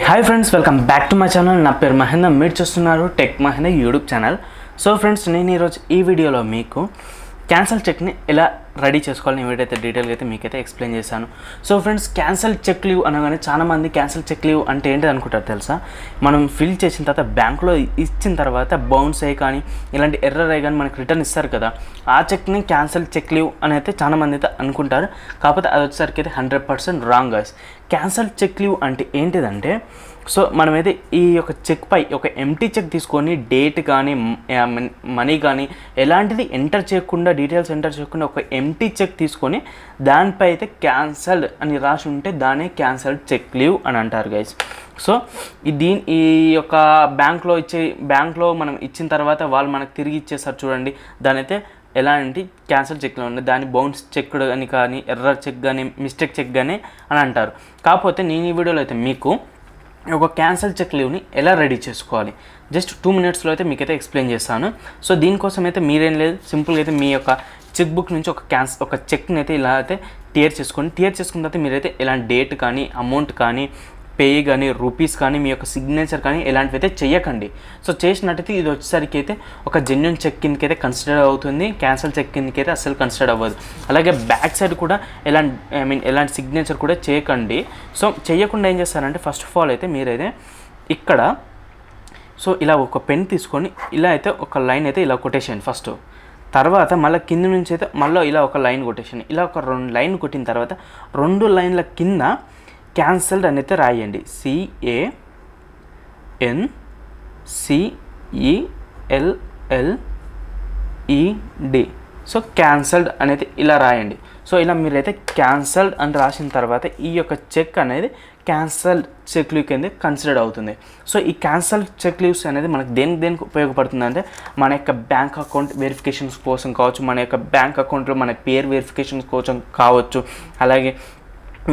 Hi friends, welcome back to my channel. నా పేరు మహేందర్. మీరు చూస్తున్నారు tech Mahender YouTube channel. So friends, నేను ఈరోజు ఈ వీడియోలో మీకు క్యాన్సల్ చెక్ని ఎలా రెడీ చేసుకోవాలని ఏదైతే డీటెయిల్గా అయితే మీకైతే ఎక్స్ప్లెయిన్ చేశాను. So friends, cancel check leave అనగానే చాలామంది క్యాన్సల్ చెక్ లీవ్ అంటే ఏంటిది అనుకుంటారు తెలుసా? మనం ఫిల్ చేసిన తర్వాత బ్యాంక్లో ఇచ్చిన తర్వాత బౌన్స్ అయ్యి కానీ ఇలాంటి ఎర్రర్ అయ్యి కానీ మనకు రిటర్న్ ఇస్తారు కదా, ఆ చెక్ని క్యాన్సల్ చెక్ లీవ్ అని అయితే చాలామంది అయితే అనుకుంటారు. కాకపోతే అది వచ్చేసరికి అయితే 100% wrong guys. Cancel check leave అంటే ఏంటిదంటే, సో మనమైతే ఈ యొక్క చెక్ పై ఒక ఎంటీ చెక్ తీసుకొని డేట్ కానీ మనీ కానీ ఎలాంటిది ఎంటర్ చేయకుండా, డీటెయిల్స్ ఎంటర్ చేయకుండా ఒక ఎంటీ చెక్ తీసుకొని దానిపై అయితే క్యాన్సల్డ్ అని రాసి ఉంటే దాన్ని క్యాన్సల్డ్ చెక్ లీవ్ అని అంటారు గైస్. సో ఈ యొక్క బ్యాంక్లో మనం ఇచ్చిన తర్వాత వాళ్ళు మనకు తిరిగి ఇచ్చేస్తారు చూడండి, దాని అయితే ఎలాంటి క్యాన్సల్ చెక్లో ఉంది, దాన్ని బౌన్స్ చెక్ అని కానీ ఎర్రర్ చెక్ కానీ మిస్టేక్ చెక్ కానీ అని అంటారు. కాకపోతే నేను ఈ వీడియోలో అయితే మీకు ఒక క్యాన్సల్ చెక్ లీవ్ని ఎలా రెడీ చేసుకోవాలి జస్ట్ 2 minutesలో అయితే మీకైతే ఎక్స్ప్లెయిన్ చేస్తాను. సో దీనికోసం అయితే మీరేం లేదు, సింపుల్గా అయితే మీ యొక్క చెక్ బుక్ నుంచి ఒక చెక్ని అయితే ఇలా అయితే టియర్ చేసుకున్న తర్వాత మీరైతే ఎలాంటి డేట్ కానీ అమౌంట్ కానీ పే కానీ రూపీస్ కానీ మీ యొక్క సిగ్నేచర్ కానీ ఎలాంటివి అయితే చెయ్యకండి. సో చేసినట్టయితే ఇది వచ్చేసరికి అయితే ఒక జెన్యున్ చెక్ కిందకి అయితే కన్సిడర్ అవుతుంది, క్యాన్సల్ చెక్ కిందకి అయితే అస్సలు కన్సిడర్ అవ్వదు. అలాగే బ్యాక్ సైడ్ కూడా ఎలాంటి సిగ్నేచర్ కూడా చేయకండి. సో చేయకుండా ఏం చేస్తారంటే, ఫస్ట్ ఆఫ్ ఆల్ అయితే మీరైతే ఇక్కడ సో ఇలా ఒక పెన్ తీసుకొని ఇలా అయితే ఒక లైన్ అయితే ఇలా కొట్టేసేయండి ఫస్ట్. తర్వాత మళ్ళీ కింద నుంచి అయితే మళ్ళీ ఇలా ఒక లైన్ కొట్టేసేయండి. ఇలా ఒక 2 లైన్ కొట్టిన తర్వాత 2 లైన్ల కింద క్యాన్సల్డ్ అని అయితే రాయండి. CANCELLED. సో క్యాన్సల్డ్ అనేది ఇలా రాయండి. సో ఇలా మీరైతే క్యాన్సల్డ్ అని రాసిన తర్వాత ఈ యొక్క చెక్ అనేది క్యాన్సల్డ్ చెక్ లీవ్ కింద కన్సిడర్ అవుతుంది. సో ఈ క్యాన్సల్ చెక్ లీవ్స్ అనేది మనకు దేనికి ఉపయోగపడుతుంది అంటే, మన యొక్క బ్యాంక్ అకౌంట్ వెరిఫికేషన్స్ కోసం కావచ్చు, మన యొక్క బ్యాంక్ అకౌంట్లో మన పేరు వెరిఫికేషన్స్ కోసం కావచ్చు, అలాగే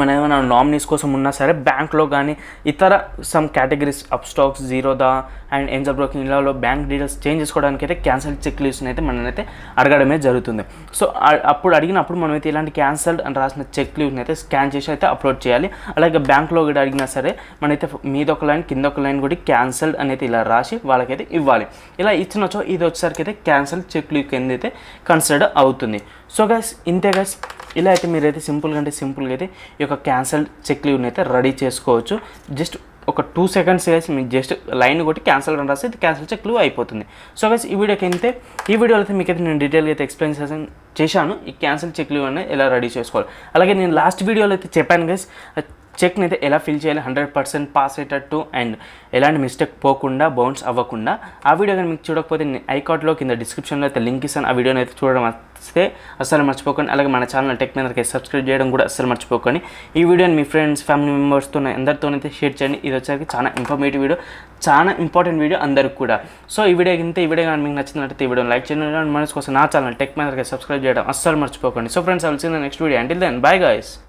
మన ఏమైనా నామినీస్ కోసం ఉన్నా సరే బ్యాంక్లో కానీ ఇతర some categories of stocks, Zerodha and Angel broking ఇలాలో బ్యాంక్ డీటెయిల్స్ చేంజ్ చేసుకోవడానికి అయితే క్యాన్సల్ చెక్ లీవ్స్ని అయితే మనమైతే అడగడమే జరుగుతుంది. సో అప్పుడు అడిగినప్పుడు మనమైతే ఇలాంటి క్యాన్సల్డ్ అని రాసిన చెక్ లీవ్ని అయితే స్కాన్ చేసి అయితే అప్లోడ్ చేయాలి. అలాగే బ్యాంక్లో కూడా అడిగినా సరే మనైతే మీద ఒక లైన్ కింద ఒక లైన్ కూడా క్యాన్సల్డ్ అనేది ఇలా రాసి వాళ్ళకైతే ఇవ్వాలి. ఇలా ఇచ్చినచో ఇది వచ్చేసరికి అయితే క్యాన్సల్ చెక్ లీవ్ కింద అయితే కన్సిడర్ అవుతుంది. సో గైస్, ఇంతే గైస్. ఇలా అయితే మీరైతే సింపుల్గా అయితే ఈ యొక్క క్యాన్సల్ చెక్ లీవ్ని అయితే రెడీ చేసుకోవచ్చు. జస్ట్ ఒక 2 seconds గైస్, మీకు జస్ట్ లైన్ కొట్టి క్యాన్సల్ అని రాస్తే క్యాన్సల్ చెక్ లీవ్ అయిపోతుంది. సో గైస్, ఈ వీడియోలో అయితే మీకైతే నేను డీటెయిల్గా అయితే ఎక్స్ప్లెయిన్ చేశాను ఈ క్యాన్సల్ చెక్ లీవ్ అనేది ఎలా రెడీ చేసుకోవాలి. అలాగే నేను లాస్ట్ వీడియోలో అయితే చెప్పాను గైస్, చెక్ని అయితే ఎలా ఫిల్ చేయాలి 100% పాస్ అయ్యేటట్టు అండ్ ఎలాంటి మిస్టేక్ పోకుండా, బౌన్స్ అవ్వకుండా. ఆ వీడియో కానీ మీకు చూడకపోతే నేను ఐకార్డ్లో కింద డిస్క్రిప్షన్లో అయితే లింక్ ఇస్తాను. ఆ వీడియోని అయితే చూడడం వస్తే అస్సలు మర్చిపోకండి. అలాగే మన ఛానల్ టెక్మేహందర్కి సబ్స్క్రైబ్ చేయడం కూడా అస్సలు మర్చిపోకండి. ఈ వీడియోని మీ ఫ్రెండ్స్, ఫ్యామిలీ మెంబర్స్తో అందరితోనైతే షేర్ చేయండి. ఇది వచ్చేసరికి చాలా ఇన్ఫర్మేటివ్ వీడియో, చాలా ఇంపార్టెంట్ వీడియో అందరికి కూడా. సో ఈ వీడియో కానీ మీకు నచ్చినట్లయితే ఈ వీడియోని లైక్ చేయండి. మనసు కోసం నా ఛానల్ టెక్మేహందర్కి సబ్స్క్రైబ్ చేయడం అస్సలు మర్చిపోకండి. So friends, I will see in the next video. Until then, bye guys.